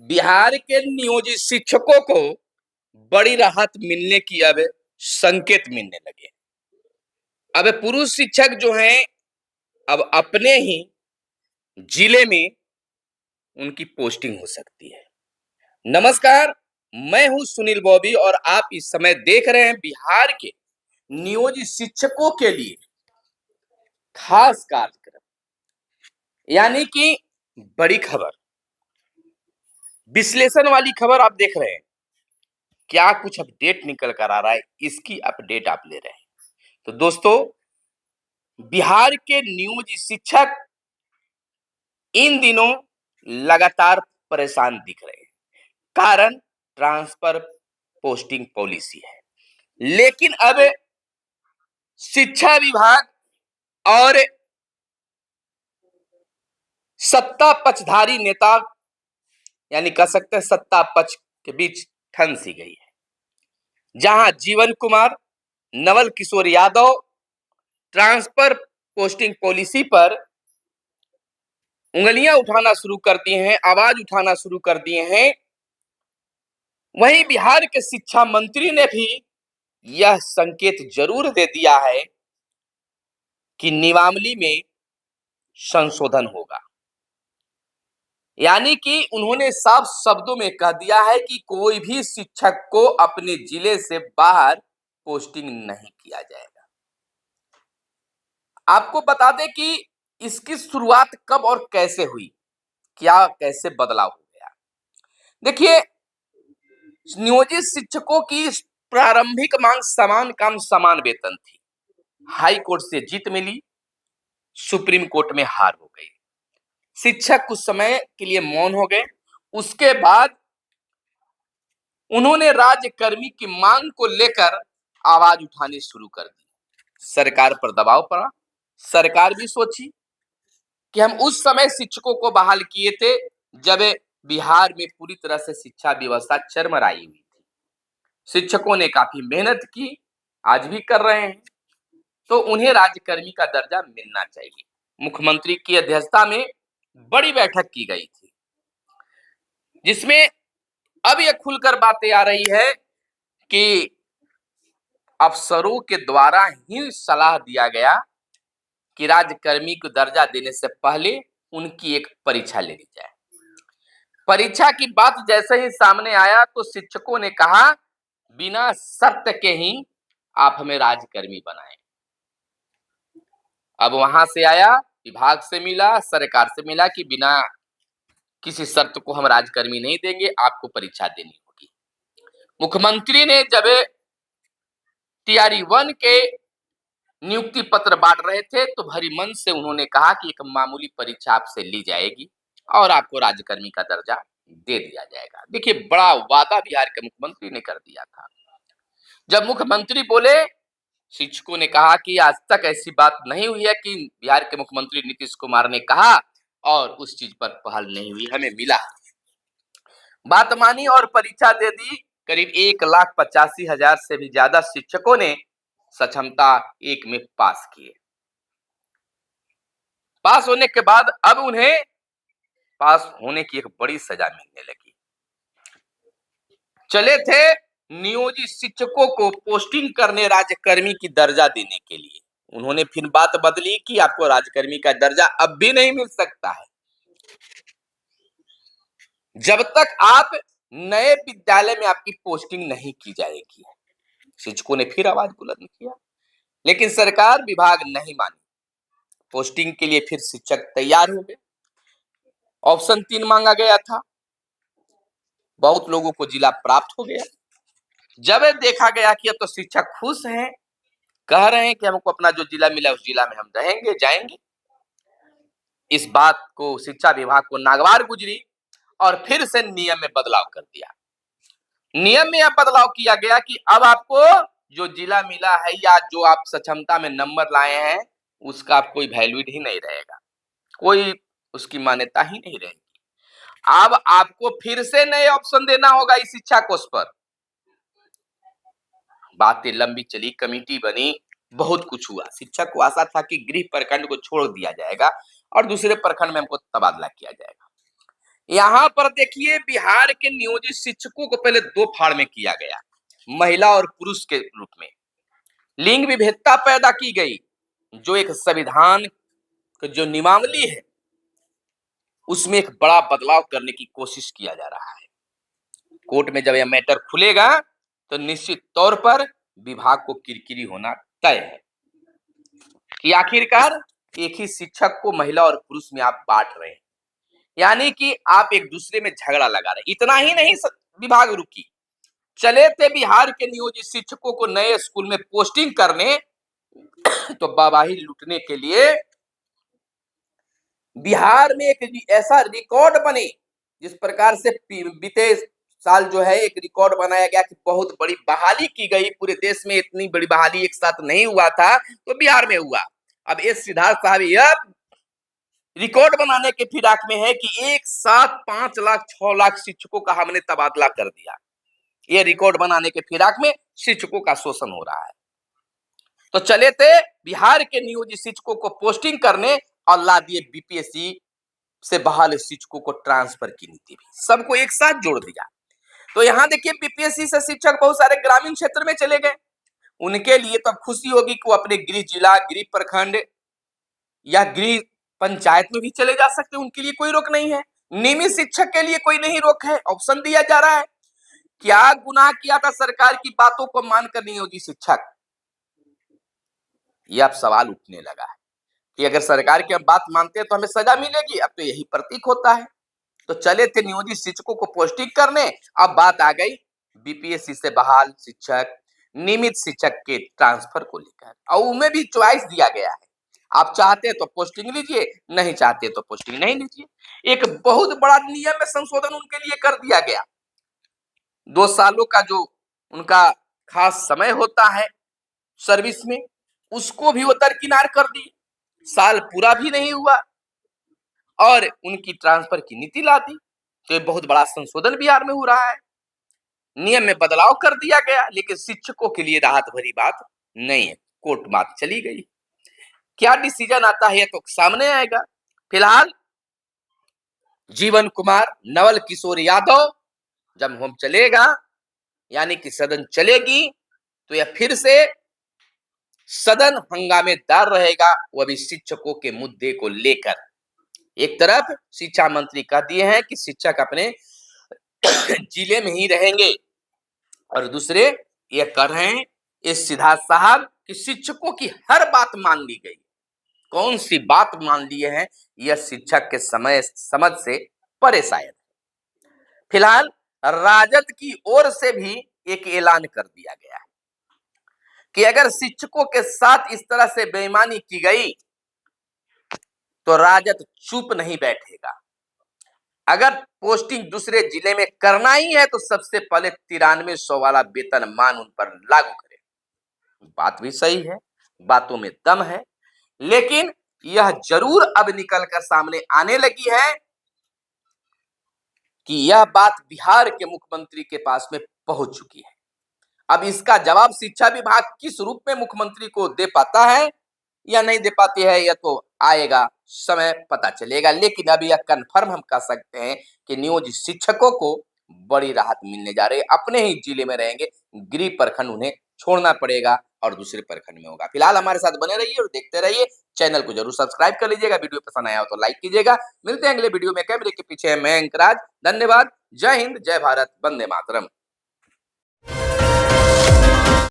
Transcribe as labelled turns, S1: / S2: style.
S1: बिहार के नियोजित शिक्षकों को बड़ी राहत मिलने की अब संकेत मिलने लगे। अब पुरुष शिक्षक जो हैं अब अपने ही जिले में उनकी पोस्टिंग हो सकती है। नमस्कार, मैं हूं सुनील बॉबी और आप इस समय देख रहे हैं बिहार के नियोजित शिक्षकों के लिए खास कार्यक्रम, यानी कि बड़ी खबर, विश्लेषण वाली खबर आप देख रहे हैं। क्या कुछ अपडेट निकल कर आ रहा है, इसकी अपडेट आप ले रहे हैं। तो दोस्तों, बिहार के नियोजित शिक्षक इन दिनों लगातार परेशान दिख रहे हैं। कारण ट्रांसफर पोस्टिंग पॉलिसी है। लेकिन अब शिक्षा विभाग और सत्ता पक्षधारी नेता, यानी कह सकते हैं सत्ता पक्ष के बीच ठन सी गई है, जहां जीवन Kumar, Naval Kishore Yadav transfer posting policy पर उंगलियां उठाना शुरू कर दिए हैं, आवाज उठाना शुरू कर दिए हैं। वहीं बिहार के शिक्षा मंत्री ने भी यह संकेत जरूर दे दिया है कि नियमावली में संशोधन होगा। यानी कि उन्होंने साफ शब्दों में कह दिया है कि कोई भी शिक्षक को अपने जिले से बाहर पोस्टिंग नहीं किया जाएगा। आपको बता दें कि इसकी शुरुआत कब और कैसे हुई, क्या कैसे बदलाव हो गया। देखिए, नियोजित शिक्षकों की प्रारंभिक मांग समान काम समान वेतन थी। हाई कोर्ट से जीत मिली, सुप्रीम कोर्ट में हार हो गई। शिक्षक कुछ समय के लिए मौन हो गए। उसके बाद उन्होंने राज्यकर्मी की मांग को लेकर आवाज उठानी शुरू कर दी। सरकार पर दबाव पड़ा। सरकार भी सोची कि हम उस समय शिक्षकों को बहाल किए थे जब बिहार में पूरी तरह से शिक्षा व्यवस्था चरमराई हुई थी। शिक्षकों ने काफी मेहनत की, आज भी कर रहे हैं, तो उन्हें राज्यकर्मी का दर्जा मिलना चाहिए। मुख्यमंत्री की अध्यक्षता में बड़ी बैठक की गई थी, जिसमें अब यह खुलकर बातें आ रही है कि अफसरों के द्वारा ही सलाह दिया गया कि राज्यकर्मी को दर्जा देने से पहले उनकी एक परीक्षा लेनी जाए। परीक्षा की बात जैसे ही सामने आया तो शिक्षकों ने कहा, बिना शर्त के ही आप हमें राज्यकर्मी बनाएं। अब वहां से आया, विभाग से मिला, सरकार से मिला कि बिना किसी शर्त को हम राज्यकर्मी नहीं देंगे, आपको परीक्षा देनी होगी। मुख्यमंत्री ने जब टीआरई 1 के नियुक्ति पत्र बांट रहे थे तो भरी मन से उन्होंने कहा कि एक मामूली परीक्षा आपसे ली जाएगी और आपको राज्यकर्मी का दर्जा दे दिया जाएगा। देखिए, बड़ा वादा बिहार के मुख्यमंत्री ने कर दिया था। जब मुख्यमंत्री बोले, शिक्षकों ने कहा कि आज तक ऐसी बात नहीं हुई है कि बिहार के मुख्यमंत्री नीतीश कुमार ने कहा और उस चीज पर पहल नहीं हुई, हमें मिला। बात मानी और परीक्षा दे दी। करीब 1,85,000 से भी ज्यादा शिक्षकों ने सक्षमता 1 में पास किए। पास होने के बाद अब उन्हें पास होने की एक बड़ी सजा मिलने लगी। चले थे नियोजित शिक्षकों को पोस्टिंग करने राज्यकर्मी की दर्जा देने के लिए, उन्होंने फिर बात बदली कि आपको राज्यकर्मी का दर्जा अब भी नहीं मिल सकता है जब तक आप नए विद्यालय में आपकी पोस्टिंग नहीं की जाएगी। शिक्षकों ने फिर आवाज बुलंद किया, लेकिन सरकार विभाग नहीं मानी। पोस्टिंग के लिए फिर शिक्षक तैयार हो गए। ऑप्शन 3 मांगा गया था, बहुत लोगों को जिला प्राप्त हो गया। जब देखा गया कि अब तो शिक्षक खुश हैं, कह रहे हैं कि हमको अपना जो जिला मिला उस जिला में हम रहेंगे, जाएंगे। इस बात को शिक्षा विभाग को नागवार गुजरी और फिर से नियम में बदलाव कर दिया। नियम में यह बदलाव किया गया कि अब आपको जो जिला मिला है या जो आप सक्षमता में नंबर लाए हैं, उसका कोई वैल्यूड ही नहीं रहेगा, कोई उसकी मान्यता ही नहीं रहेगी। अब आपको फिर से नए ऑप्शन देना होगा इस शिक्षा कोष पर। बातें लंबी चली, कमेटी बनी, बहुत कुछ हुआ। शिक्षक को आशा था कि गृह प्रखंड को छोड़ दिया जाएगा और दूसरे प्रखंड में हमको तबादला किया जाएगा। यहां पर देखिए बिहार के नियोजित शिक्षकों को पहले दो फाड़ में किया गया, महिला और पुरुष के रूप में। लिंग विभेदता पैदा की गई, जो एक संविधान का जो नियमावली है उसमें एक बड़ा बदलाव करने की कोशिश किया जा रहा है। कोर्ट में जब यह मैटर खुलेगा तो निश्चित तौर पर विभाग को किरकिरी होना तय है कि आखिरकार एक ही शिक्षक को महिला और पुरुष में आप बांट रहे हैं, यानी कि आप एक दूसरे में झगड़ा लगा रहे। इतना ही नहीं, विभाग रुकी, चले थे बिहार के नियोजित शिक्षकों को नए स्कूल में पोस्टिंग करने, तो वाहवाही लूटने के लिए बिहार में एक ऐसा रिकॉर्ड बने, जिस प्रकार से बीते साल जो है एक रिकॉर्ड बनाया गया कि बहुत बड़ी बहाली की गई, पूरे देश में इतनी बड़ी बहाली एक साथ नहीं हुआ था, तो बिहार में हुआ। अब एस सिद्धार्थ साहब यह रिकॉर्ड बनाने के फिराक में है कि एक साथ 5 लाख 6 लाख शिक्षकों का हमने तबादला कर दिया। ये रिकॉर्ड बनाने के फिराक में शिक्षकों का शोषण हो रहा है। तो चले थे बिहार के नियोजित शिक्षकों को पोस्टिंग करने और ला दिए बीपीएससी से बहाल शिक्षकों को ट्रांसफर की नीति भी, सबको एक साथ जोड़ दिया। तो यहाँ देखिए बीपीएससी से शिक्षक बहुत सारे ग्रामीण क्षेत्र में चले गए, उनके लिए तो खुशी होगी कि वो अपने गृह जिला, गृह प्रखंड या गृह पंचायत में भी चले जा सकते, उनके लिए कोई रोक नहीं है। नियमित शिक्षक के लिए कोई नहीं रोक है, ऑप्शन दिया जा रहा है। क्या गुनाह किया था सरकार की बातों को मानकर नियोजित शिक्षक? यह अब सवाल उठने लगा है कि अगर सरकार की हम बात मानते हैं तो हमें सजा मिलेगी, अब तो यही प्रतीक होता है। तो चले थे नियोजित शिक्षकों को पोस्टिंग करने, अब बात आ गई बीपीएससी से बहाल शिक्षक, नियमित शिक्षक के ट्रांसफर को लेकर, और उनमें भी चॉइस दिया गया है, आप चाहते हैं तो पोस्टिंग लीजिए, नहीं चाहते तो पोस्टिंग नहीं लीजिए। एक बहुत बड़ा नियम में संशोधन उनके लिए कर दिया गया। 2 सालों का जो उनका खास समय होता है सर्विस में, उसको भी वो दरकिनार कर दी, साल पूरा भी नहीं हुआ और उनकी ट्रांसफर की नीति ला दी। तो ये बहुत बड़ा संशोधन बिहार में हो रहा है, नियम में बदलाव कर दिया गया, लेकिन शिक्षकों के लिए राहत भरी बात नहीं है। कोर्ट बात चली गई, क्या डिसीजन आता है तो सामने आएगा। फिलहाल जीवन कुमार, नवल किशोर यादव जब हम चलेगा, यानी कि सदन चलेगी, तो यह फिर से सदन हंगामेदार रहेगा, वह भी शिक्षकों के मुद्दे को लेकर। एक तरफ शिक्षा मंत्री कह दिए हैं कि शिक्षक अपने जिले में ही रहेंगे, और दूसरे ये कर रहे हैं इस सिद्धार्थ साहब कि शिक्षकों की हर बात मान ली गई। कौन सी बात मान लिए हैं, यह शिक्षक के समझ से परे शायद। फिलहाल राजद की ओर से भी एक ऐलान कर दिया गया है कि अगर शिक्षकों के साथ इस तरह से बेईमानी की गई तो राजद चुप नहीं बैठेगा। अगर पोस्टिंग दूसरे जिले में करना ही है तो सबसे पहले 9300 वाला वेतनमान उन पर लागू करें। बात भी सही है, बातों में दम है, लेकिन यह जरूर अब निकलकर सामने आने लगी है कि यह बात बिहार के मुख्यमंत्री के पास में पहुंच चुकी है। अब इसका जवाब शिक्षा विभाग किस रूप में मुख्यमंत्री को दे पाता है या नहीं दे पाती है, यह तो आएगा, समय पता चलेगा। लेकिन अभी यह कंफर्म हम कह सकते हैं कि नियोजित शिक्षकों को बड़ी राहत मिलने जा रही है, अपने ही जिले में रहेंगे, गृह प्रखंड उन्हें छोड़ना पड़ेगा और दूसरे प्रखंड में होगा। फिलहाल हमारे साथ बने रहिए और देखते रहिए, चैनल को जरूर सब्सक्राइब कर लीजिएगा, वीडियो पसंद आया हो तो लाइक कीजिएगा। मिलते हैं अगले वीडियो में, कैमरे के पीछे मैं अंकराज, धन्यवाद, जय हिंद, जय भारत, वंदे मातरम।